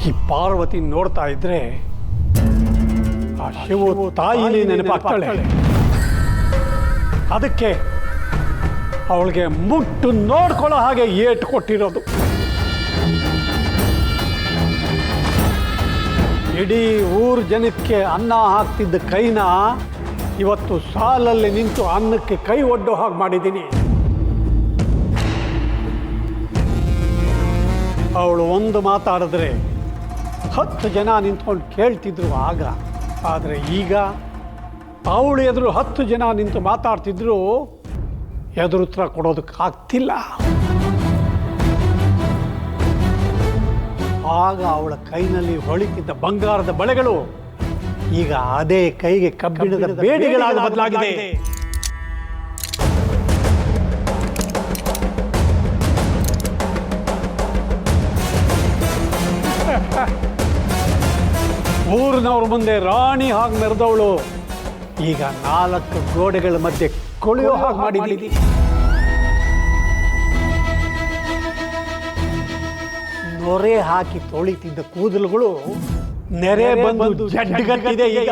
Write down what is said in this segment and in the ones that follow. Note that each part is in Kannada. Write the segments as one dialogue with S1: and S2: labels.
S1: ಈ ಪಾರ್ವತಿ ನೋಡ್ತಾ ಇದ್ರೆ ಆ ಶಿವ ತಾಯಿಲಿ ನೆನಪಾಗ್ತಾಳೆ. ಅದಕ್ಕೆ ಅವಳಿಗೆ ಮುಟ್ಟು ನೋಡ್ಕೊಳ್ಳೋ ಹಾಗೆ ಏಟು ಕೊಟ್ಟಿರೋದು. ಇಡೀ ಊರು ಜನಕ್ಕೆ ಅನ್ನ ಹಾಕ್ತಿದ್ದ ಕೈನ ಇವತ್ತು ಸಾಲಲ್ಲಿ ನಿಂತು ಅನ್ನಕ್ಕೆ ಕೈ ಒಡ್ಡೋ ಹಾಗೆ ಮಾಡಿದ್ದೀನಿ. ಅವಳು ಒಂದು ಮಾತಾಡಿದ್ರೆ 10 ಜನ ನಿಂತ್ಕೊಂಡು ಕೇಳ್ತಿದ್ರು ಆಗ. ಆದರೆ ಈಗ ಅವಳು ಎದುರು 10 ಜನ ನಿಂತು ಮಾತಾಡ್ತಿದ್ರು, ಎದುರುತ್ತರ ಕೊಡೋದಕ್ಕಾಗ್ತಿಲ್ಲ. ಆಗ ಅವಳ ಕೈನಲ್ಲಿ ಹೊಳಿತಿದ್ದ ಬಂಗಾರದ ಬಳೆಗಳು ಈಗ ಅದೇ ಕೈಗೆ ಕಬ್ಬಿಣದ ಬೇಡಿಗಳಾಗಿ ಬದಲಾಗಿದೆ. ಊರಿನವ್ರ ಮುಂದೆ ರಾಣಿ ಹಾಗೆ ಮೆರೆದವಳು ಈಗ 4 ಗೋಡೆಗಳ ಮಧ್ಯೆ ಕೊಳೆಯೋ ಹಾಗೆ ಮಾಡಿದ್ದೀನಿ. ನೊರೆ ಹಾಕಿ ತೊಳಿತಿದ್ದ ಕೂದಲುಗಳು ನೆರೆ ಬಂದು ಜಡ್ಡುಗಟ್ಟಿದೆ ಈಗ.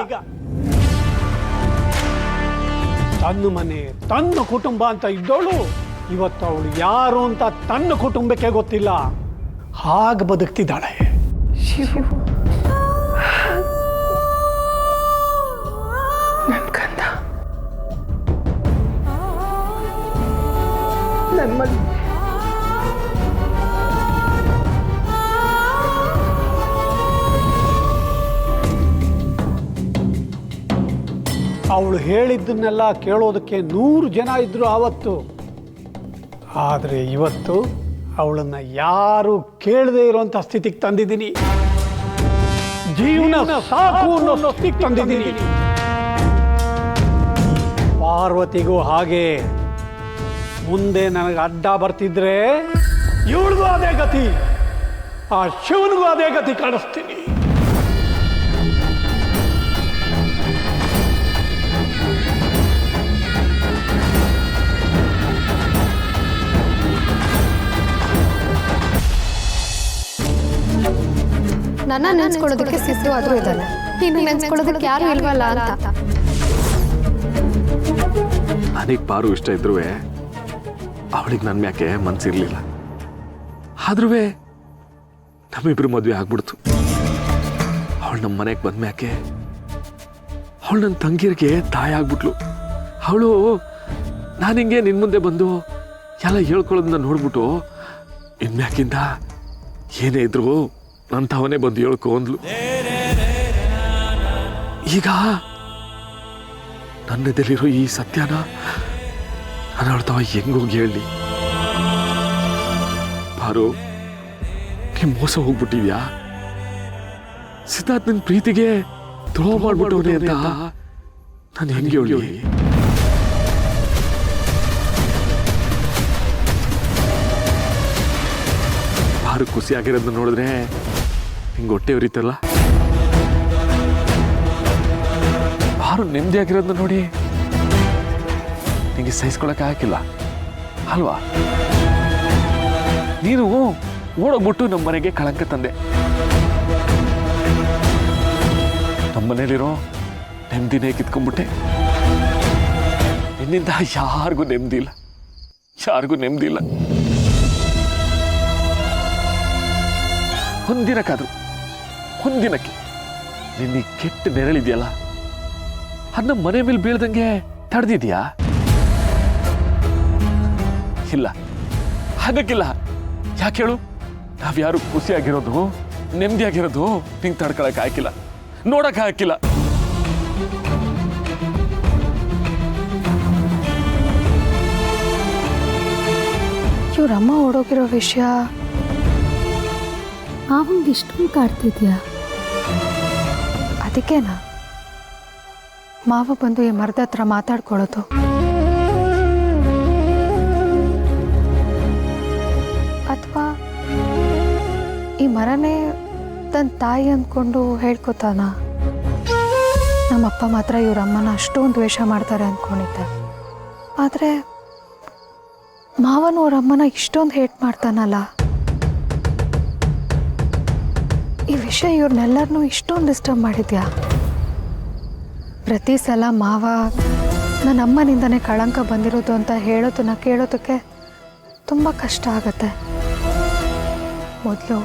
S1: ತನ್ನ ಮನೆ ತನ್ನ ಕುಟುಂಬ ಅಂತ ಇದ್ದವಳು ಇವತ್ತು ಅವಳು ಯಾರು ಅಂತ ತನ್ನ ಕುಟುಂಬಕ್ಕೆ ಗೊತ್ತಿಲ್ಲ ಹಾಗೆ ಬದುಕ್ತಿದ್ದಾಳೆ.
S2: ಶಿವು, ನನ್ನ ಕಂದ, ನನ್ನ ಮಗ.
S1: ಅವಳು ಹೇಳಿದ್ದನ್ನೆಲ್ಲ ಕೇಳೋದಕ್ಕೆ 100 ಜನ ಇದ್ರು ಆವತ್ತು. ಆದರೆ ಇವತ್ತು ಅವಳನ್ನು ಯಾರು ಕೇಳದೇ ಇರುವಂಥ ಸ್ಥಿತಿಗೆ ತಂದಿದ್ದೀನಿ. ಜೀವನ ಸಾಕು ಅನ್ನೋ ಸ್ಥಿತಿಗೆ ತಂದಿದ್ದೀನಿ. ಪಾರ್ವತಿಗೂ ಹಾಗೆ ಮುಂದೆ ನನಗೆ ಅಡ್ಡ ಬರ್ತಿದ್ರೆ ಇವಳಿಗೂ ಅದೇ ಗತಿ, ಆ ಶಿವನಿಗೂ ಅದೇ ಗತಿ ಕಾಣಿಸ್ತೀನಿ.
S3: ನನ್ನ ನೆನ್ಸ್ಕೊಳ್ಳೋದಕ್ಕೆ ಸಿದ್ದು ಆದ್ರೂ ಇದ್ದಾನೆ, ನೀನು ನೆನ್ಸ್ಕೊಳ್ಳೋದಕ್ಕೆ ಯಾರು ಇಲ್ವಲ್ಲ ಅಂತ.
S4: ನನಗೆ ಪಾರು ಇಷ್ಟ ಇದ್ರೂ ಅವಳಿಗೆ ನನ್ನ ಮ್ಯಾಕೆ ಮನ್ಸಿರ್ಲಿಲ್ಲ. ಆದ್ರೂ ನಮ್ಮಿಬ್ರು ಮದುವೆ ಆಗ್ಬಿಡ್ತು. ಅವಳು ನಮ್ಮ ಮನೆಗೆ ಬಂದ ಮ್ಯಾಕೆ ಅವಳು ನನ್ನ ತಂಗಿಯರಿಗೆ ತಾಯಿ ಆಗ್ಬಿಟ್ಲು. ಅವಳು ನಾನು ಹಿಂಗೆ ನಿನ್ನ ಮುಂದೆ ಬಂದು ಎಲ್ಲ ಹೇಳ್ಕೊಳ್ಳೋದನ್ನ ನೋಡ್ಬಿಟ್ಟು ಇನ್ಮ್ಯಾಕಿಂದ ಏನೇ ಇದ್ರು ನನ್ನ ತಾವನೇ ಬಂದು ಹೇಳ್ಕೊ ಅಂದ್ಲು. ಈಗ ನನ್ನದಲ್ಲಿರೋ ಈ ಸತ್ಯನ ನಾನು ಅವಳ್ತಾವ ಹೆಂಗೋಗಿ ಹೇಳಿ. ಪಾರು, ನೀ ಮೋಸ ಹೋಗ್ಬಿಟ್ಟಿದ್ಯಾ. ಸಿದ್ಧಾರ್ಥ್ ನನ್ನ ಪ್ರೀತಿಗೆ ದ್ರೋಹ ಮಾಡ್ಬಿಟ್ಟವ್ರೆ ಅಂತ ನಾನು ಹೆಂಗೆ ಹೇಳಿ. ಪಾರು ಖುಷಿಯಾಗಿರೋದನ್ನ ನೋಡಿದ್ರೆ ಹಿಂಗೆ ಹೊಟ್ಟೆ ಉರಿತಲ್ಲ. ಪಾರು ನೆಮ್ಮದಿಯಾಗಿರೋದನ್ನ ನೋಡಿ ನಿಂಗೆ ಸಹಿಸ್ಕೊಳಕ್ಕೆ ಹಾಕಿಲ್ಲ ಅಲ್ವಾ. ನೀನು ಓಡೋಗ್ಬಿಟ್ಟು ನಮ್ಮ ಮನೆಗೆ ಕಳಂಕ ತಂದೆ. ನಮ್ಮ ಮನೇಲಿರೋ ನೆಮ್ಮದಿನೇ ಕಿತ್ಕೊಂಡ್ಬಿಟ್ಟೆ. ನಿನ್ನಿಂದ ಯಾರಿಗೂ ನೆಮ್ಮದಿ ಇಲ್ಲ, ಯಾರಿಗೂ ನೆಮ್ಮದಿ ಇಲ್ಲ. ಒಂದಿನಕ್ಕೆ ನಿನ್ನ ಕೆಟ್ಟ ನೆರಳಿದೆಯಲ್ಲ ಅದನ್ನ ಮನೆ ಮೇಲೆ ಬೀಳ್ದಂಗೆ ತಡೆದಿದ್ಯಾ? ಇಲ್ಲ, ಹಾಗಕ್ಕಿಲ್ಲ. ಯಾಕೆ ಹೇಳು? ನಾವ್ಯಾರು ಖುಷಿಯಾಗಿರೋದು ನೆಮ್ಮದಿಯಾಗಿರೋದು ನಿಂಗೆ ತಡ್ಕೊಳಕ್ಕೆ ಹಾಕಿಲ್ಲ, ನೋಡಕ್ಕೆ ಹಾಕಿಲ್ಲ.
S3: ಇವ್ರಮ್ಮ ಓಡೋಗಿರೋ ವಿಷಯ
S5: ಮಾವಂಗೆ ಇಷ್ಟೊಂದು ಕಾಡ್ತಿದ್ಯಾ?
S3: ಅದಕ್ಕೇನಾ ಮಾವ ಬಂದು ಈ ಮರದ ಹತ್ರ ಮಾತಾಡ್ಕೊಳ್ಳೋದು? ಅಥವಾ ಈ ಮರನೇ ತನ್ನ ತಾಯಿ ಅಂದ್ಕೊಂಡು ಹೇಳ್ಕೊತಾನ? ನಮ್ಮಪ್ಪ ಮಾತ್ರ ಇವ್ರಮ್ಮನ ಅಷ್ಟೊಂದು ದ್ವೇಷ ಮಾಡ್ತಾರೆ ಅಂದ್ಕೊಂಡಿದ್ದೆ. ಆದರೆ ಮಾವನು ಅವ್ರಮ್ಮನ ಇಷ್ಟೊಂದು ಹೇಟ್ ಮಾಡ್ತಾನಲ್ಲ. ಈ ವಿಷಯ ಇವ್ರನ್ನೆಲ್ಲರನ್ನೂ ಇಷ್ಟೊಂದು ಡಿಸ್ಟರ್ಬ್ ಮಾಡಿದ್ಯಾ? ಪ್ರತಿ ಸಲ ಮಾವ ನನ್ನ ಅಮ್ಮನಿಂದನೇ ಕಳಂಕ ಬಂದಿರೋದು ಅಂತ ಹೇಳೋದನ್ನ ಕೇಳೋದಕ್ಕೆ ತುಂಬ ಕಷ್ಟ ಆಗತ್ತೆ. ಮೊದಲು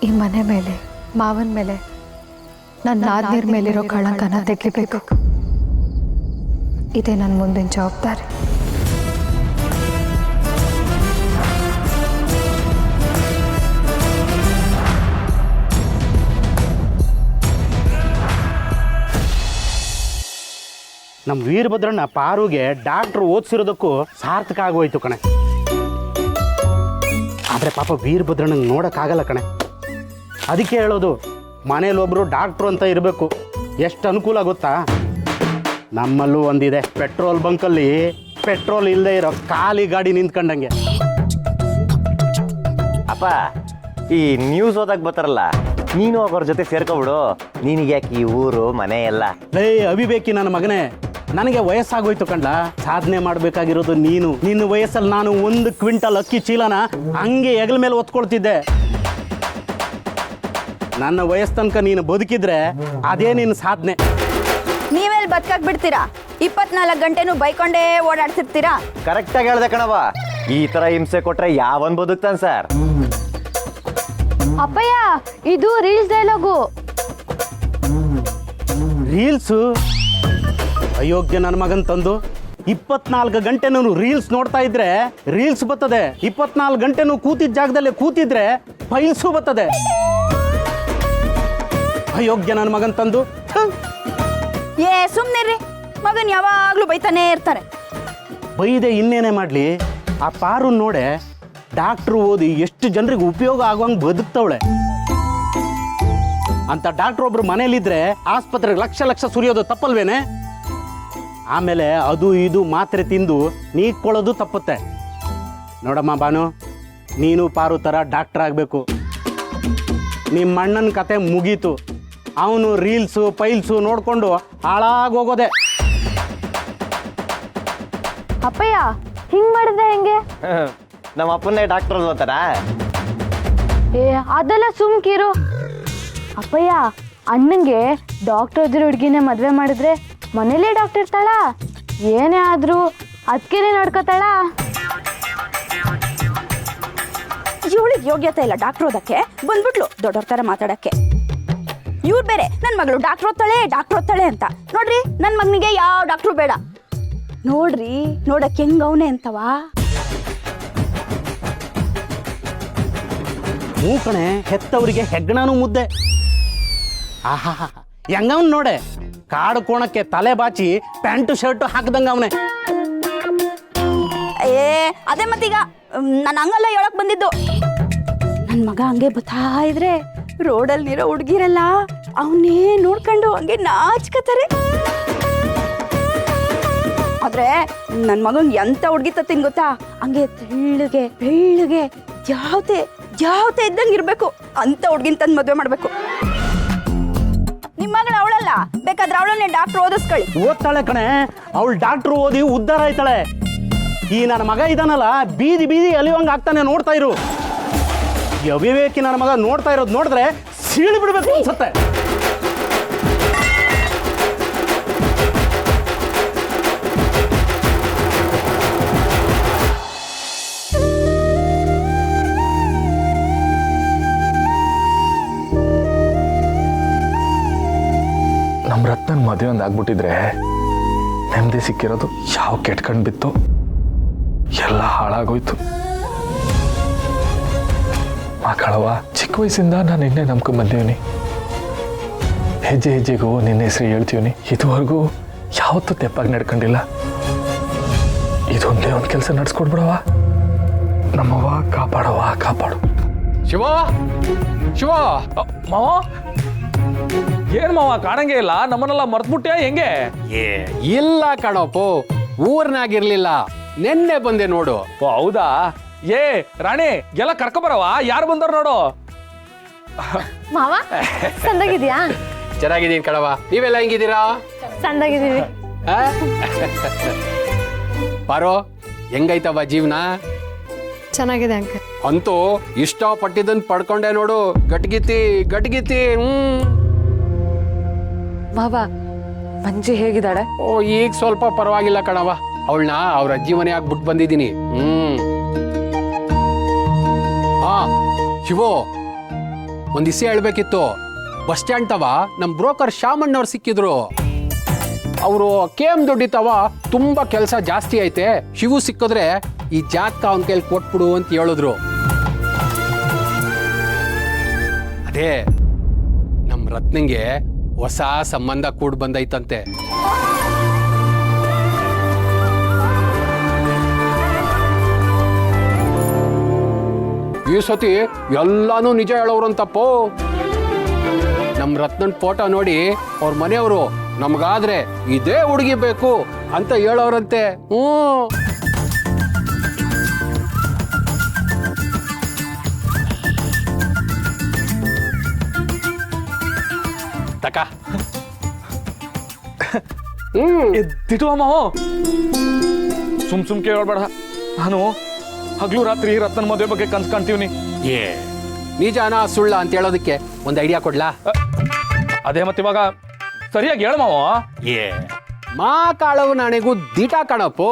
S3: ಈ ಮನೆ ಮೇಲೆ, ಮಾವನ ಮೇಲೆ, ನನ್ನ ನಾದ್ನೀರ್ ಮೇಲಿರೋ ಕಳಂಕನ ತೆಗಿಬೇಕು. ಇದೇ ನನ್ನ ಮುಂದಿನ ಜವಾಬ್ದಾರಿ.
S6: ನಮ್ಮ ವೀರಭದ್ರಣ್ಣ ಪಾರುಗೆ ಡಾಕ್ಟ್ರು ಓದಿಸಿರೋದಕ್ಕೂ ಸಾರ್ಥಕ ಆಗೋಯ್ತು ಕಣೆ. ಆದರೆ ಪಾಪ ವೀರಭದ್ರಣ್ಣಂಗೆ ನೋಡೋಕ್ಕಾಗಲ್ಲ ಕಣೆ. ಅದಕ್ಕೆ ಹೇಳೋದು, ಮನೇಲೊಬ್ಬರು ಡಾಕ್ಟ್ರು ಅಂತ ಇರಬೇಕು. ಎಷ್ಟು ಅನುಕೂಲ ಗೊತ್ತಾ? ನಮ್ಮಲ್ಲೂ ಒಂದಿದೆ, ಪೆಟ್ರೋಲ್ ಬಂಕಲ್ಲಿ ಪೆಟ್ರೋಲ್ ಇಲ್ಲದೆ ಇರೋ ಖಾಲಿ ಗಾಡಿ ನಿಂತ್ಕೊಂಡಂಗೆ.
S7: ಅಪ್ಪ, ಈ ನ್ಯೂಸ್ ಓದಕ್ ಬರ್ತಾರಲ್ಲ, ನೀನು ಅವ್ರ ಜೊತೆ ಸೇರ್ಕೊಬಿಡು. ನಿನಗೆ ಯಾಕೆ ಈ ಊರು ಮನೆ ಎಲ್ಲ?
S6: ಲೇ ಅವಿವೇಕಿ ನನ್ನ ಮಗನೇ, ನನಗೆ ವಯಸ್ಸಾಗೋಯ್ತು ಕಂಡ. ಸಾಧನೆ ಮಾಡಬೇಕಾಗಿರೋದು ನೀನು. ನಿನ್ನ ವಯಸ್ಸಲ್ಲಿ ನಾನು 1 ಕ್ವಿಂಟಲ್ ಅಕ್ಕಿ ಚೀಲನ ಹಂಗೆ ಹೆಗಲ ಮೇಲೆ ಒತ್ಕೊಳ್ತಿದ್ದೆ. ನನ್ನ ವಯಸ್ಸು ತನಕ ನೀನು ಬದುಕಿದ್ರೆ ಅದೇ ನಿನ್ನ ಸಾಧನೆ.
S8: ನೀವೆಲ್ಲಿ ಬದುಕಕ್ ಬಿಡ್ತೀರಾ? 24 ಗಂಟೆನೂ ಬೈಕೊಂಡೇ ಓಡಾಡ್ತಿರ್ತೀರಾ?
S7: ಕರೆಕ್ಟಾಗಿ ಹೇಳ್ದೆ ಕಣವ. ಈ ತರ ಹಿಂಸೆ ಕೊಟ್ರೆ ಯಾವನ್ ಬದುಕ್ತಾನ ಸರ್?
S5: ಅಪ್ಪಯ್ಯ, ಇದು ರೀಲ್ಸ್ ಡೈಲಾಗು.
S6: ರೀಲ್ಸು? ಅಯೋಗ್ಯ ನನ್ನ ಮಗನ್ ತಂದು 24 ಗಂಟೆನೂ ರೀಲ್ಸ್ ನೋಡ್ತಾ ಇದ್ರೆ ರೀಲ್ಸ್ ಬರ್ತದೆ. 24 ಗಂಟೆನೂ ಕೂತಿದ್ದ ಜಾಗದಲ್ಲೇ ಕೂತಿದ್ರೆ ಫೈಲ್ಸು ಬರ್ತದೆ. ಅಯೋಗ್ಯ ನನ್ನ ಮಗನ್ ತಂದು
S8: ಸುಮ್ನಿರ್ರಿ, ಮಗನ್ ಯಾವಾಗ್ಲೂ ಬೈತಾನೇ ಇರ್ತಾರೆ.
S6: ಬೈದೆ ಇನ್ನೇನೇ ಮಾಡ್ಲಿ? ಆ ಪಾರು ನೋಡೆ, ಡಾಕ್ಟ್ರು ಓದಿ ಎಷ್ಟು ಜನರಿಗೆ ಉಪಯೋಗ ಆಗುವಂಗೆ ಬದುಕ್ತವಳೆ. ಅಂತ ಡಾಕ್ಟ್ರ್ ಒಬ್ರು ಮನೇಲಿದ್ರೆ ಆಸ್ಪತ್ರೆಗೆ ಲಕ್ಷ ಲಕ್ಷ ಸುರಿಯೋದು ತಪ್ಪಲ್ವೇನೆ? ಆಮೇಲೆ ಅದು ಇದು ಮಾತ್ರೆ ತಿಂದು ನೀಟ್ಕೊಳ್ಳೋದು ತಪ್ಪುತ್ತೆ. ನೋಡಮ್ಮ ಬಾನು, ನೀನು ಪಾರು ಥರ ಡಾಕ್ಟರ್ ಆಗಬೇಕು. ನಿಮ್ಮ ಅಣ್ಣನ ಕತೆ ಮುಗೀತು. ಅವನು ರೀಲ್ಸು ಪೈಲ್ಸು ನೋಡಿಕೊಂಡು ಹಾಳಾಗೋಗೋದೆ.
S5: ಅಪ್ಪಯ್ಯ, ಹಿಂಗ್ ಮಾಡಿದ್ರೆ ಹೆಂಗೆ?
S7: ನಮ್ಮ ಅಪ್ಪನ್ನೇ ಡಾಕ್ಟರ್ ಓದ್ತಾರ?
S5: ಅದೆಲ್ಲ ಸುಮ್ಕಿರು. ಅಪ್ಪಯ್ಯ, ಅಣ್ಣಂಗೆ ಡಾಕ್ಟರ್ ಓದಿರೋ ಹುಡುಗಿನೇ ಮದುವೆ ಮಾಡಿದ್ರೆ ಮನೇಲೇ ಡಾಕ್ಟರ್ ಇರ್ತಾಳ? ಏನೇ ಆದ್ರೂ ಅದಕ್ಕೇನೆ ನೋಡ್ಕೋತಾಳ?
S8: ಇವಳಿಗೆ ಯೋಗ್ಯತೆ ಇಲ್ಲ ಡಾಕ್ಟರ್ ಓದಕ್ಕೆ, ಬಂದ್ಬಿಟ್ಲು ದೊಡ್ಡವ್ರ ಥರ ಮಾತಾಡಕ್ಕೆ. ಇವ್ರು ಬೇರೆ ನನ್ನ ಮಗಳು ಡಾಕ್ಟರ್ ಓದ್ತಾಳೆ ಅಂತ. ನೋಡ್ರಿ, ನನ್ನ ಮಗನಿಗೆ ಯಾವ ಡಾಕ್ಟ್ರು ಬೇಡ. ನೋಡ್ರಿ, ನೋಡಕ್ಕೆ ಹೆಂಗವನೆ ಅಂತವಾ.
S6: ಮೂಕಣೆ, ಹೆತ್ತವರಿಗೆ ಹೆಗ್ಗಣನೂ ಮುದ್ದೆ. ಆಹಾ, ಹೆಂಗವನ್ ನೋಡೆ, ಕಾಡು ಕೋಣಕ್ಕೆ ತಲೆ ಬಾಚಿ ಪ್ಯಾಂಟು ಶರ್ಟು ಹಾಕ್ದಂಗ ಅವನೇ.
S8: ಅದೇ ಮತ್ತೀಗ ನಾನು ಹಂಗಲ್ಲ ಹೇಳಕ್ ಬಂದಿದ್ದು. ನನ್ನ ಮಗ ಹಂಗೆ ಬತ್ತಾ ಇದ್ರೆ ರೋಡಲ್ಲಿರೋ ಹುಡುಗಿರಲ್ಲ ಅವನೇ ನೋಡ್ಕೊಂಡು ಹಂಗೆ ನಾಚ್ಕತಾರೆ. ಆದ್ರೆ ನನ್ನ ಮಗನ್ ಎಂತ ಹುಡುಗಿ ತತ್ತಿಂಗ್ ಗೊತ್ತಾ? ಹಂಗೆ ತೆಳ್ಳಗೆ ಬೆಳ್ಳಗೆ ಯಾವತೆ ಇದ್ದಂಗೆ ಇರ್ಬೇಕು. ಅಂತ ಹುಡ್ಗಿನ್ ತಂದು ಮದುವೆ ಮಾಡ್ಬೇಕು. ನಿಮ್ಮ ಮಗಳು ಅವಳಲ್ಲ, ಬೇಕಾದ್ರೆ ಅವಳನ್ನೇ ಡಾಕ್ಟರ್ ಓದಿಸ್ಕೊಳ್ಳಿ.
S6: ಓದ್ತಾಳೆ ಕಣೆ, ಅವಳು ಡಾಕ್ಟರ್ ಓದಿ ಉದ್ಧಾರ ಆಯ್ತಾಳೆ. ಈ ನನ್ನ ಮಗ ಇದಾನಲ್ಲ, ಬೀದಿ ಅಲಿಯುವಂಗ ಆಗ್ತಾನೆ. ನೋಡ್ತಾ ಇರು. ಈ ಅವಿವೇಕಿ ನನ್ನ ಮಗ ನೋಡ್ತಾ ಇರೋದು ನೋಡಿದ್ರೆ ಸೀಳು ಬಿಡ್ಬೇಕು ಅನ್ಸುತ್ತೆ.
S4: ನಮ್ಮ ರತ್ನನ್ ಮದುವೆ ಒಂದು ಆಗ್ಬಿಟ್ಟಿದ್ರೆ ನೆಮ್ಮದಿ ಸಿಕ್ಕಿರೋದು ಯಾವ ಕೆಟ್ಕಂಡು ಬಿತ್ತು, ಎಲ್ಲ ಹಾಳಾಗೋಯ್ತು. ಮಕ್ಕಳವ, ಚಿಕ್ಕ ವಯಸ್ಸಿಂದ ನಾನು ನಿನ್ನೆ ನಂಬ್ಕೊಂಡ್ ಬಂದೀನಿ. ಹೆಜ್ಜೆ ಹೆಜ್ಜೆಗೂ ನಿನ್ನ ಹೆಸರು ಹೇಳ್ತೀವಿ. ಇದುವರೆಗೂ ಯಾವತ್ತೂ ತೆಪ್ಪಾಗಿ ನಡ್ಕೊಂಡಿಲ್ಲ. ಇದೊಂದೇ ಒಂದು ಕೆಲಸ ನಡ್ಸ್ಕೊಡ್ಬಿಡವ. ನಮ್ಮವ್ವ ಕಾಪಾಡು.
S9: ಶಿವ ಮಾವ, ಏನ್ ಮಾವ ಕಾಣಂಗೆ ಇಲ್ಲ? ನಮ್ಮನ್ನೆಲ್ಲ ಮರ್ತ್ಬಿಟ್ಟೆ ಹೆಂಗೆ?
S10: ಇಲ್ಲ ಕಣಪ್ಪು, ಊರ್ನಾಗಿರ್ಲಿಲ್ಲ, ನೆನ್ನೆ ಬಂದೆ ನೋಡು.
S9: ಓ ಹೌದಾ? ರಾಣಿ, ಎಲ್ಲ ಕರ್ಕೊಬರವ, ಯಾರು ಬಂದವ್ರು ನೋಡು.
S5: ಮಾವ, ಸಂದಾಗಿದ್ಯಾ?
S10: ಚೆನ್ನಾಗಿದ್ದೀನಿ ಕಣವ, ನೀವೆಲ್ಲ ಹೆಂಗಿದ್ದೀರಾ?
S5: ಸಂದಾಗಿದ್ದೀವಿ.
S10: ಪಾರೋ, ಹೆಂಗೈತವ ಜೀವನ?
S3: ಚೆನ್ನಾಗಿದೆ ಅಂಕಲ್.
S10: ಅಂತೂ ಇಷ್ಟಪಟ್ಟಿದ್ದನ್ ಪಡ್ಕೊಂಡೆ ನೋಡು. ಗಟ್ಗಿತಿ ಗಟ್ಗಿತಿ.
S2: ಮಾವ ಮಂಜು ಹೇಗಿದ್ದಾಳೆ?
S10: ಓ, ಈಗ ಸ್ವಲ್ಪ ಪರವಾಗಿಲ್ಲ ಕಣವ. ಅವಳನ್ನ ಅವ್ರ ಅಜ್ಜಿ ಮನೆ ಆಗ್ಬಿಟ್ಟು ಬಂದಿದ್ದೀನಿ. ಹಾ ಶಿವು, ಒಂದ್ ವಿಷಯ ಹೇಳ್ಬೇಕಿತ್ತು. ಬಸ್ ಸ್ಟ್ಯಾಂಡ್ ತವ ನಮ್ ಬ್ರೋಕರ್ ಶಾಮಣ್ಣವ್ರು ಸಿಕ್ಕಿದ್ರು. ಅವರು KM ದೊಡ್ಡಿ ತವ ತುಂಬಾ ಕೆಲಸ ಜಾಸ್ತಿ ಐತೆ, ಶಿವು ಸಿಕ್ಕಿದ್ರೆ ಈ ಜಾತಕ ಅವನ ಕೈಲಿ ಕೊಟ್ಬಿಡು ಅಂತ ಹೇಳಿದ್ರು. ಅದೇ ನಮ್ ರತ್ನಂಗೆ ಹೊಸ ಸಂಬಂಧ ಕೂಡ್ ಬಂದೈತಂತೆ. ಈ ಸತಿ ಎಲ್ಲಾನು ನಿಜ ಹೇಳೋರಂತಪ್ಪೋ. ನಮ್ ರತ್ನನ್ ಫೋಟೋ ನೋಡಿ ಅವ್ರ ಮನೆಯವರು ನಮ್ಗಾದ್ರೆ ಇದೇ ಹುಡುಗಿ ಬೇಕು ಅಂತ ಹೇಳೋರಂತೆ. ತಕ
S9: ಎದ್ದಿಟ್ಟು ಮಾವ, ಸುಮ್ ಕೇಳಬೇಡ. ನಾನು ಹಗ್ಲು ರಾತ್ರಿ ರತ್ನ ಮದುವೆ ಬಗ್ಗೆ ಕನ್ಸ್ ಕಾಣ್ತೀವ್ನಿ.
S10: ಏ ನಿಜಾನ ಸುಳ್ಳ ಅಂತ ಹೇಳೋದಕ್ಕೆ ಒಂದು ಐಡಿಯಾ ಕೊಡ್ಲಾ?
S9: ಅದೇ ಮತ್ತೆ ಇವಾಗ ಸರಿಯಾಗಿ ಹೇಳ ಮಾವ.
S10: ಏ ಮಾ ಕಾಳವು ನಾಣೆಗೂ ದೀಟ ಕಣಪ್ಪು.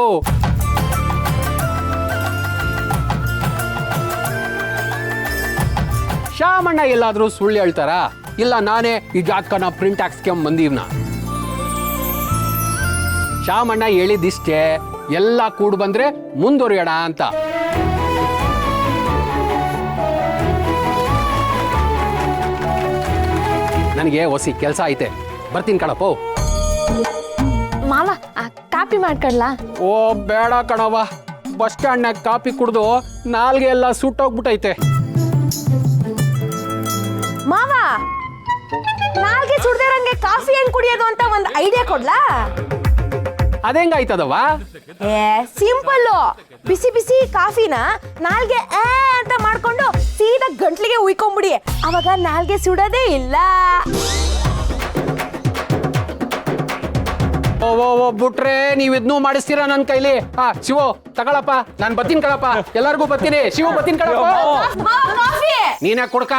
S10: ಶಾಮಣ್ಣ ಎಲ್ಲಾದ್ರೂ ಸುಳ್ಳು ಹೇಳ್ತಾರ? ಇಲ್ಲ ನಾನೇ ಈ ಜಾತಕನ ಪ್ರಿಂಟ್ ಹಾಕ್ಸ್ಕೊಂಡ್ ಬಂದೀವ್ನ. ಶಾಮಣ್ಣ ಹೇಳಿದಿಷ್ಟೇ, ಎಲ್ಲ ಕೂಡ್ ಬಂದ್ರೆ ಮುಂದುವರಿಯೋಣ ಅಂತ. ನನಗೆ ಹೊಸಿ ಕೆಲಸ ಐತೆ, ಬರ್ತೀನಿ ಕಣಪ್ಪು.
S5: ಮಾವ ಕಾಪಿ ಮಾಡ್ಕೊಡ್ಲಾ?
S10: ಓ ಬೇಡ ಕಣವ, ಬಸ್ ಸ್ಟ್ಯಾಂಡ್ನಾಗ ಕಾಪಿ ಕುಡ್ದು ನಾಲ್ಗೆ ಎಲ್ಲ ಸುಟ್ಟೋಗ್ಬಿಟ್ಟೈತೆ.
S8: ಮಾವ, ನಾಲ್ಗೆ ಸುಡ್ದಿರಂಗೆ ಕಾಫಿ ಹೆಂಗ್ ಕುಡಿಯೋದು ಅಂತ ಒಂದು ಐಡಿಯಾ ಕೊಡ್ಲಾ?
S10: ಅದೆಂಗಾಯ್ತದವ?
S8: ಸಿಂಪಲ್. ಬಿಸಿ ಬಿಸಿ ಕಾಫಿನ ನಾಲ್ಗೆ ಅಂತ ಮಾಡ್ಕೊಂಡು ಸೀದಾ ಗಂಟ್ಲಿಗೆ ಉಯ್ಕೊಂಬಿಡಿ, ಅವಾಗ ನಾಲ್ಗೆ ಸುಡೋದೇ ಇಲ್ಲ.
S10: ಓ ಬಿಟ್ರೆ ನೀವ್ ಇದನ್ನೂ ಮಾಡಿಸ್ತೀರಾ ನನ್ ಕೈಲಿ? ಶಿವು ತಗೊಳಪ್ಪ, ನಾನ್ ಬರ್ತೀನಿ ಕಣಪ್ಪ, ಎಲ್ಲಾರ್ಗೂ ಬರ್ತೀನಿ. ಶಿವು ಬರ್ತೀನಿ ಕಣಪ್ಪ.
S8: ಕಾಫಿ
S10: ನೀನೇ ಕೊಡ್ಕ.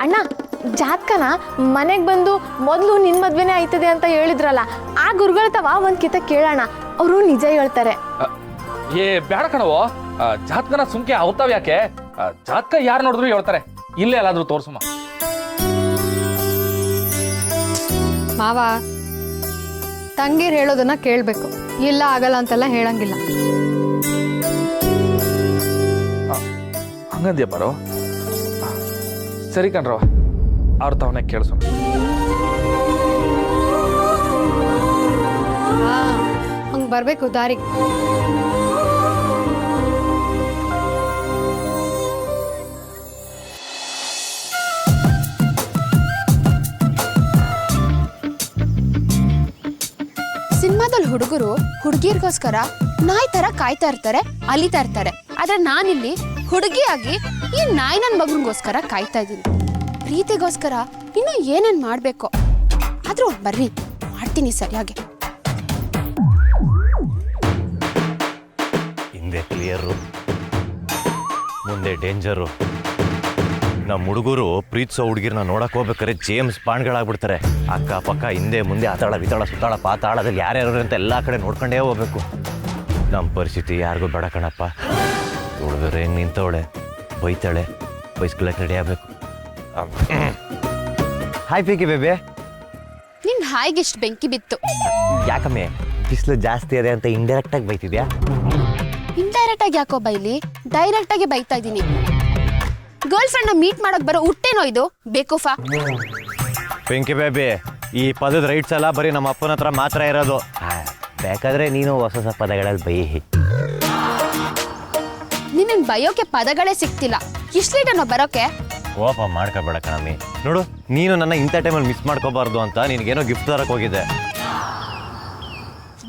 S5: ಅಣ್ಣ, ಜಾತ್ಕನ ಮನೆಗ್ ಬಂದು ಮೊದ್ಲು ನಿನ್ ಮದ್ವೆನೇ ಆಯ್ತದೆ ಅಂತ ಹೇಳಿದ್ರಲ್ಲ, ಆ ಗುರುಗಳತವ ಒಂದ್ ಕಿತ ಕೇಳೋಣ, ಅವರು ನಿಜ ಹೇಳ್ತಾರೆ.
S9: ಏ ಬೇಡ ಕಣವೋ, ಜಾತ್ಕನ ಸುಮ್ಕೆ ಅವತಾವ್ ಯಾಕೆ? ಜಾತ್ಕ ಯಾರು ನೋಡಿದ್ರು ಹೇಳ್ತಾರೆ. ಇಲ್ಲೇ ಎಲ್ಲಾದ್ರೂ ತೋರ್ಸಮ್ಮ.
S3: ಮಾವ, ತಂಗೀರ್ ಹೇಳೋದನ್ನ ಕೇಳಬೇಕು, ಇಲ್ಲ ಆಗಲ್ಲ ಅಂತೆಲ್ಲ ಹೇಳಂಗಿಲ್ಲ.
S9: ಹಂಗಂದ್ಯ ಬರೋ. ಸರಿ ಕಣ್ರವ, ಅವ್ರ ತವನೇ ಕೇಳಿಸೋಣ.
S3: ಹಂಗೆ ಬರಬೇಕು ದಾರಿಗೆ.
S11: ಸಿನಿಮಾದಲ್ಲಿ ಹುಡುಗರು ಹುಡುಗಿಯರಿಗೋಸ್ಕರ ನಾಯಿ ತರ ಕಾಯ್ತಾ ಇರ್ತಾರೆ, ಅಲಿತಾ ಇರ್ತಾರೆ. ಆದ್ರೆ ನಾನಿಲ್ಲಿ ಹುಡುಗಿಯಾಗಿ ಈ ನಾಯಿ ನನ್ನ ಮಗನಿಗೋಸ್ಕರ ಕಾಯ್ತಾ ಇದ್ದೀನಿ. ಪ್ರೀತಿಗೋಸ್ಕರ ಇನ್ನು ಏನೇನ್ ಮಾಡ್ಬೇಕು, ಆದ್ರೂ ಬರ್ರಿ ಮಾಡ್ತೀನಿ ಸರಿಯಾಗಿ.
S7: ಹಿಂದೆ ಕ್ಲಿಯರು, ಮುಂದೆ ಡೇಂಜರು. ನಮ್ಮ ಹುಡುಗರು ಪ್ರೀತಿಸೋ ಹುಡುಗಿರ್ನ ನೋಡಕ್ ಹೋಗ್ಬೇಕಾದ್ರೆ ಜೇಮ್ಸ್ ಬಾಂಡ್ಗಳಾಗ್ಬಿಡ್ತಾರೆ. ಅಕ್ಕಪಕ್ಕ ಹಿಂದೆ ಮುಂದೆ ಆತಾಳ ಬಿತಾಳ ಸುತ್ತಾಳ ಪಾತಾಳದಲ್ಲಿ ಯಾರ್ಯಾರು ಅಂತ ಎಲ್ಲ ಕಡೆ ನೋಡ್ಕೊಂಡೇ ಹೋಗ್ಬೇಕು. ನಮ್ಮ ಪರಿಸ್ಥಿತಿ ಯಾರಿಗೂ ಬೇಡ ಕಣಪ್ಪ. ಹುಡುಗರು ಹೆಂಗೆ ನಿಂತವಳೆ, ಬೈತಾಳೆ, ಬೈಸ್ಕೊಳಕ್ಕೆ ರೆಡಿ ಆಗಬೇಕು. ಹಾಯ್ ಪೀಕಿ ಬೇಬೆ.
S11: ನಿನ್ ಹಾಯ್ಗಿಷ್ಟು ಬೆಂಕಿ ಬಿತ್ತು.
S7: ಯಾಕಮ್ಮೆ ಬಿಸಿಲು ಜಾಸ್ತಿ ಇದೆ ಅಂತ ಇಂಡೈರೆಕ್ಟ್ ಆಗಿ ಬೈತಿದ್ಯಾ?
S11: ಇಂಡೈರೆಕ್ಟ್ ಆಗಿ ಯಾಕೋ ಬೈಲಿ, ಡೈರೆಕ್ಟ್ ಆಗಿ ಬೈತಾ ಇದ್ದೀನಿ. ಗರ್ಲ್ ಫ್ರೆಂಡ್ ನ ಮೀಟ್ ಮಾಡಕ್ ಬರೋ ಹುಟ್ಟೇನೋ ಇದು ಬೇಕೂಫಾ?
S7: ಬೆಂಕಿ ಬೇಬಿ, ಈ ಪದದ ರೈಟ್ಸ್ ಎಲ್ಲ ಬರೀ ನಮ್ಮ ಅಪ್ಪನ ಹತ್ರ ಮಾತ್ರ ಇರೋದು. ಬೇಕಾದ್ರೆ ನೀನು ಹೊಸ ಹೊಸ ಪದಗಳಲ್ಲಿ ಬೈ.
S11: ನಿನ್ನ ಬಯೋಕೆ ಪದಗಳೇ ಸಿಕ್ತಿಲ್ಲ, ಇಷ್ಟು ಲೇಟನೋ ಬರೋಕೆ?
S7: ಕೋಪ ಮಾಡ್ಕೋಬೇಡ ಕಣಮ್ಮಿ. ನೋಡು, ನೀನು ನನ್ನ ಇಂಥ ಟೈಮಲ್ಲಿ ಮಿಸ್ ಮಾಡ್ಕೋಬಾರ್ದು ಅಂತ ನಿನಗೇನೋ ಗಿಫ್ಟ್ ತರಕ್ಕೆ ಹೋಗಿದ್ದೆ.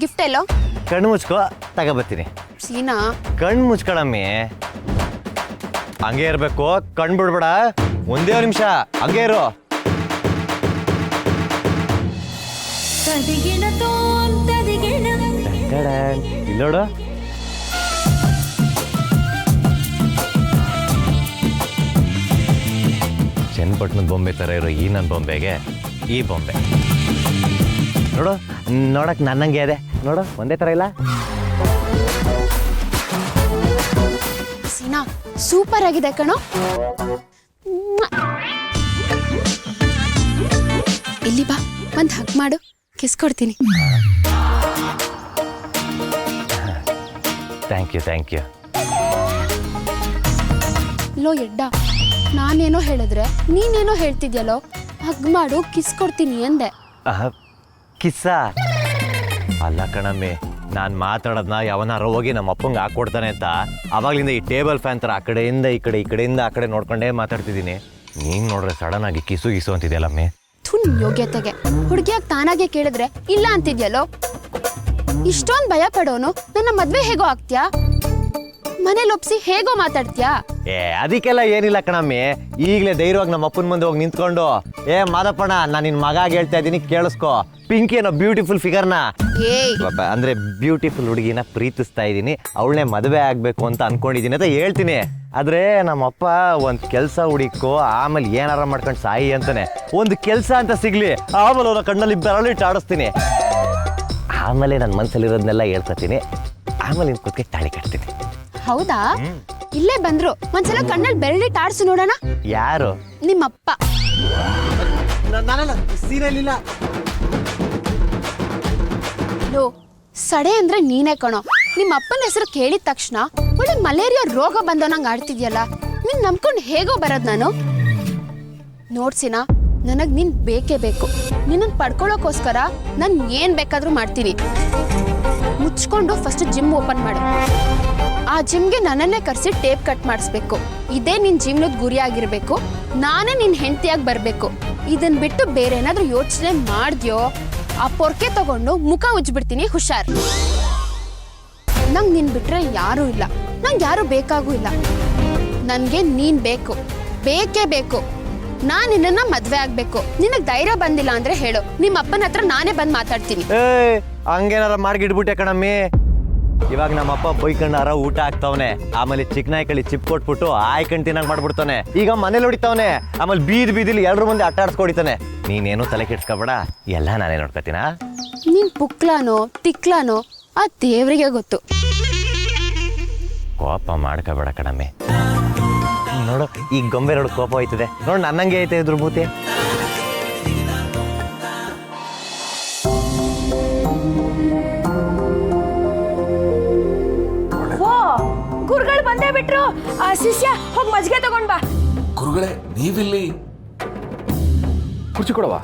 S11: ಗಿಫ್ಟ್ ಎಲ್ಲೋ?
S7: ಕಣ್ಣು ಮುಚ್ಕೋ, ತಗೋಬರ್ತೀನಿ.
S11: ಸೀನಾ, ಕಣ್ಣು
S7: ಮುಚ್ಕೊಳಮ್ಮಿ. ಹಂಗೆ ಇರ್ಬೇಕು, ಕಣ್ಣು ಬಿಡ್ಬೇಡ. ಒಂದೇ ನಿಮಿಷ ಹಂಗೆ ಇರು.
S12: ತದಿಗಿಣ
S7: ಇಲ್ಲೋಡು ಚನ್ನಪಟ್ಟಣದ ಬೊಂಬೆ ಥರ ಇರೋ ಈ ನನ್ನ ಬೊಂಬೆಗೆ ಈ ಬೊಂಬೆ ನೋಡು, ನೋಡಕ್ ನನ್ನಂಗೆ ಇದೆ ನೋಡು, ಒಂದೇ ಥರ ಇಲ್ಲ.
S11: ಸೀನಾ ಸೂಪರ್ ಆಗಿದೆ ಕಣೋ. ಇಲ್ಲಿ ಬಾ, ಒಂದ್ ಹಗ್ ಮಾಡು, ಕಿಸ್ ಕೊಡ್ತೀನಿ.
S7: Thank you.
S11: ಲೋ ಎಡ್ಡ, ನಾನೇನೋ ಹೇಳಿದ್ರೆ ನೀನೇನೋ ಹೇಳ್ತಿದ್ಯಲ್ಲೋ. ಹಗ್ ಮಾಡು, ಕಿಸ್ ಕೊಡ್ತೀನಿ ಎಂದೆ.
S7: ಕಿಸ್ಸ ಅಲ್ಲ ಕಣಮ್ಮಿ, ನಾನು ಮಾತಾಡೋದನ್ನ ಯಾವನಾರು ಹೋಗಿ ನಮ್ಮ ಅಪ್ಪಂಗೆ ಹಾಕ್ಕೊಡ್ತಾನೆ ಅಂತ ಅವಾಗ್ಲಿಂದ ಈ ಟೇಬಲ್ ಫ್ಯಾನ್ ಥರ ಆ ಕಡೆಯಿಂದ ಈ ಕಡೆಯಿಂದ ಆ ಕಡೆ ನೋಡ್ಕೊಂಡೇ ಮಾತಾಡ್ತಿದ್ದೀನಿ. ನೀನು ನೋಡ್ರೆ ಸಡನ್ ಆಗಿ ಕಿಸು ಅಂತಿದ್ಯಲ್ಲಮ್ಮಿ.
S11: ಥುನ್ ಯೋಗ್ಯತೆಗೆ ಹುಡುಗಿಯಾಗಿ ತಾನಾಗೆ ಕೇಳಿದ್ರೆ ಇಲ್ಲ ಅಂತಿದ್ಯಲ್ಲೋ. ಇಷ್ಟೊಂದು ಭಯ ಪಡೋನು ನನ್ನ ಮದ್ವೆ ಹೇಗೋ ಆಗ್ತ್ಯಾ? ಮನೇಲಿ ಒಪ್ಸಿ ಹೇಗೋ ಮಾತಾಡ್ತೀಯಾ?
S7: ಅದಕ್ಕೆಲ್ಲ ಏನಿಲ್ಲ ಕಣಮ್ಮಿ. ಈಗಲೇ ಧೈರ್ಯವಾಗಿ ನಮ್ಮ ಅಪ್ಪನ ಮುಂದೆ ಹೋಗಿ ನಿಂತ್ಕೊಂಡು, ಮಾದಪ್ಪಣ್ಣ ನಾನು ನಿನ್ನ ಮಗ ಹೇಳ್ತಾ ಇದ್ದೀನಿ ಕೇಳಿಸ್ಕೊ, ಪಿಂಕಿ ಅನ್ನೋ ಬ್ಯೂಟಿಫುಲ್ ಫಿಗರ್ನ ಅಂದ್ರೆ ಬ್ಯೂಟಿಫುಲ್ ಹುಡುಗಿನ ಪ್ರೀತಿಸ್ತಾ ಇದ್ದೀನಿ, ಅವಳನ್ನೇ ಮದುವೆ ಆಗ್ಬೇಕು ಅಂತ ಅನ್ಕೊಂಡಿದ್ದೀನಿ ಅಂತ ಹೇಳ್ತೀನಿ. ಆದ್ರೆ ನಮ್ಮಪ್ಪ ಒಂದು ಕೆಲಸ ಹುಡುಕೋ, ಆಮೇಲೆ ಏನಾರ ಮಾಡ್ಕೊಂಡು ಸಾಯಿ ಅಂತಾನೆ. ಒಂದು ಕೆಲಸ ಅಂತ ಸಿಗ್ಲಿ, ಆಮೇಲೆ ಅವನ ಕಣ್ಣಲ್ಲಿ ಬೆರಳಿಟ್ಟು ಆಡಿಸ್ತೀನಿ. ಆಮೇಲೆ ನನ್ನ ಮನಸ್ಸಲ್ಲಿರೋದನ್ನೆಲ್ಲ ಹೇಳ್ಕೊತೀನಿ. ಆಮೇಲೆ ನಿನ್ ಕೂತ್ಕೆ ತಾಳಿ ಕಟ್ತೀನಿ.
S11: ಹೌದಾ? ಇಲ್ಲೇ ಬಂದ್ರು, ಒಂದ್ಸಲ ಕಣ್ಣಲ್ಲಿ ಬೆರಳಿಟ್ಟು ಆಡ್ಸು ನೋಡೋಣ.
S7: ಯಾರು?
S11: ನಿಮ್ಮಪ್ಪ. ಸಡೆ ಅಂದ್ರೆ ನೀನೇ ಕಣೋ. ನಿಮ್ಮ ಅಪ್ಪನ ಹೆಸರು ಕೇಳಿದ ತಕ್ಷಣ ಒಳ್ಳೆ ಮಲೇರಿಯಾ ರೋಗ ಬಂದವನಂಗ್ ಆಡ್ತಿದ್ಯಲ್ಲ. ನಿನ್ ನಂಬ್ಕೊಂಡು ಹೇಗೋ ಬರೋದ್ ನಾನು. ನೋಡ್ಸಿನಾ, ನನಗ್ ನೀನ್ ಬೇಕೇ ಬೇಕು. ನಿನ್ನ ಪಡ್ಕೊಳ್ಳೋಕೋಸ್ಕರ ನಾನು ಏನ್ ಬೇಕಾದ್ರೂ ಮಾಡ್ತೀನಿ. ಮುಚ್ಕೊಂಡು ಫಸ್ಟ್ ಜಿಮ್ ಓಪನ್ ಮಾಡು. ಆ ಜಿಮ್ಗೆ ನನ್ನನ್ನೇ ಕರೆಸಿ ಟೇಪ್ ಕಟ್ ಮಾಡಿಸ್ಬೇಕು. ಇದೇ ನಿನ್ ಜೀವನದ ಗುರಿ ಆಗಿರ್ಬೇಕು. ನಾನೇ ನಿನ್ ಹೆಂಡತಿಯಾಗಿ ಬರ್ಬೇಕು. ಇದನ್ ಬಿಟ್ಟು ಬೇರೆ ಏನಾದ್ರೂ ಯೋಚನೆ ಮಾಡ್ದ್ಯೋ, ಆ ಪೊರ್ಕೆ ತಗೊಂಡು ಮುಖ ಉಜ್ಬಿಡ್ತೀನಿ, ಹುಷಾರ್. ನಂಗ್ ನಿನ್ ಬಿಟ್ರೆ ಯಾರೂ ಇಲ್ಲ, ನಂಗೆ ಯಾರು ಬೇಕಾಗೂ ಇಲ್ಲ. ನನ್ಗೆ ನೀನ್ ಬೇಕು, ಬೇಕೇ ಬೇಕು. ನಾನ್ ನಿನ್ನ ಮದ್ವೆ ಆಗ್ಬೇಕು. ನಿನಗ್ ಧೈರ್ಯ ಬಂದಿಲ್ಲ ಅಂದ್ರೆ ಹೇಳು, ನಿಮ್ಮ ಅಪ್ಪನ ಹತ್ರ ನಾನೇ ಬಂದ್ ಮಾತಾಡ್ತೀನಿ.
S7: ಹಂಗೇನಾರ ಮಾಡ್ಗಿಡ್ಬಿಟ್ಟೆ ಕಣಮ್ಮಿ. ಇವಾಗ ನಮ್ಮಪ್ಪ ಬೈಕಂಡಾರ ಊಟ ಹಾಕ್ತಾವನೆ, ಆಮೇಲೆ ಚಿಕ್ಕನಾಯಿ ಕಳಿ ಚಿಪ್ ಕೊಟ್ಬಿಟ್ಟು ಆಯ್ಕಂಡ್ ತಿನ್ನಂಗ್ ಮಾಡ್ಬಿಡ್ತಾನೆ. ಈಗ ಮನೇಲಿ ಹೊಡಿತಾವನೆ, ಆಮೇಲೆ ಬೀದಿಲಿ ಎಲ್ರು ಮಂದಿ ಆಟಾಡ್ಸ್ಕೊಡಿತಾನೆ. ನೀನೇನು ತಲೆ ಕೆಡ್ಸ್ಕೊಬೇಡ, ಎಲ್ಲ ನಾನೇ ನೋಡ್ಕೊತೀನ.
S11: ನೀನ್ ಪುಕ್ಲಾನೋ ತಿಕ್ಲಾನೋ ಆ ದೇವ್ರಿಗೆ ಗೊತ್ತು.
S7: ಕೋಪ ಮಾಡ್ಕೋಬೇಡ ಕಣಮ್ಮಿ. ನೋಡು, ಈ ಗೊಂಬೆ ನೋಡು ಕೋಪ ಹೋಯ್ತದೆ ನೋಡು, ನನ್ನಂಗೆ ಐತೆ ಇದ್ರ ಮೂತಿ.
S8: ಗುರುಗಳು ಬಂದೇ ಬಿಟ್ರು. ಶಿಷ್ಯ ಹೋಗಿ ಮಜ್ಜಿಗೆ ತಗೊಂಡ್ ಬಾ.
S4: ಗುರುಗಳೇ ನೀವಿಲ್ಲಿ? ಕುರ್ಚಿ ಕೊಡವಾ?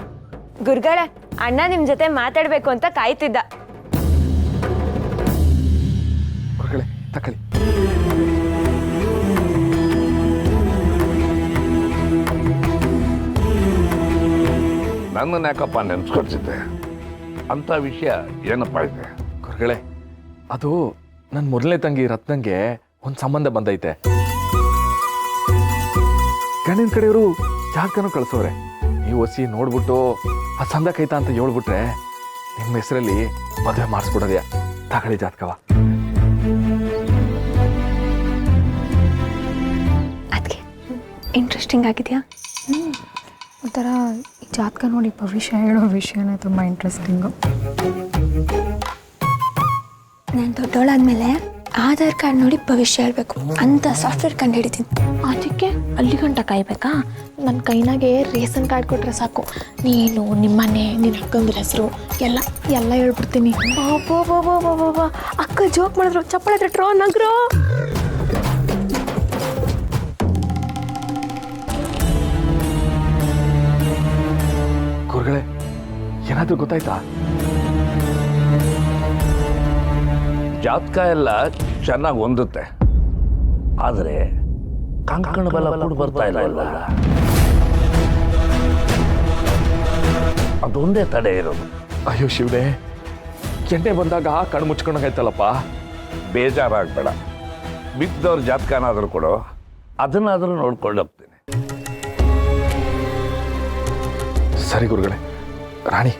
S2: ಗುರುಗಳೇ, ಅಣ್ಣ ನಿಮ್ ಜೊತೆ ಮಾತಾಡ್ಬೇಕು ಅಂತ ಕಾಯ್ತಿದ್ದ.
S4: ಗುರುಗಳೇ ತಕೊಳ್ಳಿ.
S12: ನನ್ನನ್ನು ಯಾಕಪ್ಪ ನೆನ್ಸ್ಕೊಳ್ತಿದ್ದೆ? ಅಂತ ವಿಷಯ ಏನಪ್ಪ ಇದೆ?
S4: ಗುರುಗಳೇ, ಅದು ನನ್ನ ಮೊದಲನೇ ತಂಗಿ ರತ್ನಂಗೆ ಒಂದು ಸಂಬಂಧ ಬಂದೈತೆ. ಗಂಡಿನ ಕಡೆಯವರು ಜಾತಕನೂ ಕಳಿಸೋರೆ. ನೀವು ಒಸಿ ನೋಡ್ಬಿಟ್ಟು ಆ ಸಂದಕೈತಾ ಅಂತ ಹೇಳ್ಬಿಟ್ರೆ ನಿಮ್ಮ ಹೆಸರಲ್ಲಿ ಮದುವೆ ಮಾಡಿಸ್ಬಿಡೋದ್ಯಾ. ತಗೊಳ್ಳಿ ಜಾತಕವ.
S3: ಅದಕ್ಕೆ ಇಂಟ್ರೆಸ್ಟಿಂಗ್ ಆಗಿದೆಯಾ? ಒಂಥರ ಈ ಜಾತಕ ನೋಡಿ ಭವಿಷ್ಯ ಹೇಳೋ ವಿಷಯನೇ ತುಂಬ ಇಂಟ್ರೆಸ್ಟಿಂಗು.
S13: ನಾನು ದೊಡ್ಡವಳಾದ್ಮೇಲೆ ಆಧಾರ್ ಕಾರ್ಡ್ ನೋಡಿ ಭವಿಷ್ಯ ಹೇಳ್ಬೇಕು ಅಂತ ಸಾಫ್ಟ್ವೇರ್ ಕಂಡು ಹಿಡಿತೀನಿ.
S3: ಅದಕ್ಕೆ ಅಲ್ಲಿ ಗಂಟ ಕಾಯ್ಬೇಕಾ? ನನ್ನ ಕೈನಾಗೆ ರೇಷನ್ ಕಾರ್ಡ್ ಕೊಟ್ಟರೆ ಸಾಕು, ನೀನು ನಿಮ್ಮನೆ ನಿನ್ನ ಅಕ್ಕಂದ್ರ ಹೆಸರು ಎಲ್ಲ ಹೇಳ್ಬಿಡ್ತೀನಿ. ಅಕ್ಕ ಜೋಕ್ ಮಾಡಿದ್ರು, ಚಪ್ಪಳ ತಟ್ರೋ ನಗ್ರೋ.
S4: ಗುರುಗಳೇ, ಏನಾದರೂ ಗೊತ್ತಾಯ್ತಾ?
S12: ಜಾತಕ ಎಲ್ಲ ಚೆನ್ನಾಗಿ ಹೊಂದುತ್ತೆ, ಆದರೆ ಕಂಕಣ ಬಲ ಕೂಡ ಬರ್ತಾ ಇಲ್ಲ. ಅದೊಂದೇ ತಡೆ ಇರೋದು.
S4: ಅಯ್ಯೋ ಶಿವನೇ, ಕೆಂಡೆ ಬಂದಾಗ ಕಣ್ಣು ಮುಚ್ಕೊಂಡಾಗೈತಲ್ಲಪ್ಪ.
S12: ಬೇಜಾರಾಗಬೇಡ, ಬಿದ್ದವ್ರ ಜಾತಕನಾದರೂ ಕೊಡು, ಅದನ್ನಾದರೂ ನೋಡ್ಕೊಂಡು ಹೋಗ್ತೀನಿ.
S4: ಸರಿ ಗುರುಗಳೇ. ರಾಣಿ,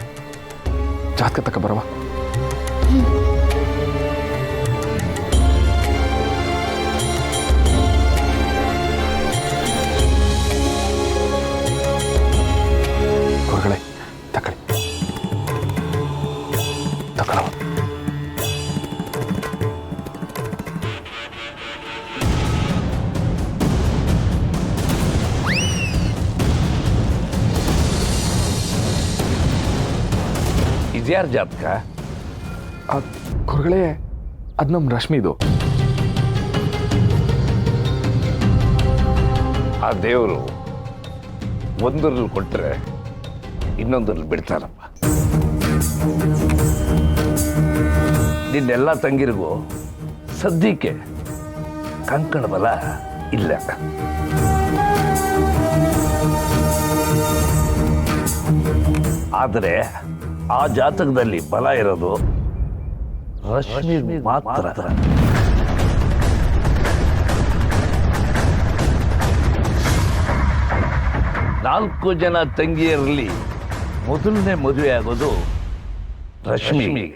S4: ಜಾತಕ ತಕ ಬರವಾ?
S12: ಇದ್ಯಾರ ಜಾತಕ?
S9: ಗುರುಗಳೇ ಅದು ನಮ್ಮ ರಶ್ಮಿದು.
S12: ಆ ದೇವರು ಒಂದರಲ್ಲಿ ಕೊಟ್ಟರೆ ಇನ್ನೊಂದರಲ್ಲಿ ಬಿಡ್ತಾರಪ್ಪ. ನಿನ್ನೆಲ್ಲ ತಂಗಿರಿಗೂ ಸದ್ಯಕ್ಕೆ ಕಂಕಣ ಬಲ ಇಲ್ಲ. ಆದರೆ ಆ ಜಾತಕದಲ್ಲಿ ಬಲ ಇರೋದು ರಶ್ಮಿ ಮಾತ್ರ. 4 ಜನ ತಂಗಿಯರಲ್ಲಿ ಮೊದಲನೇ ಮದುವೆ ಆಗೋದು ರಶ್ಮಿಗೆ.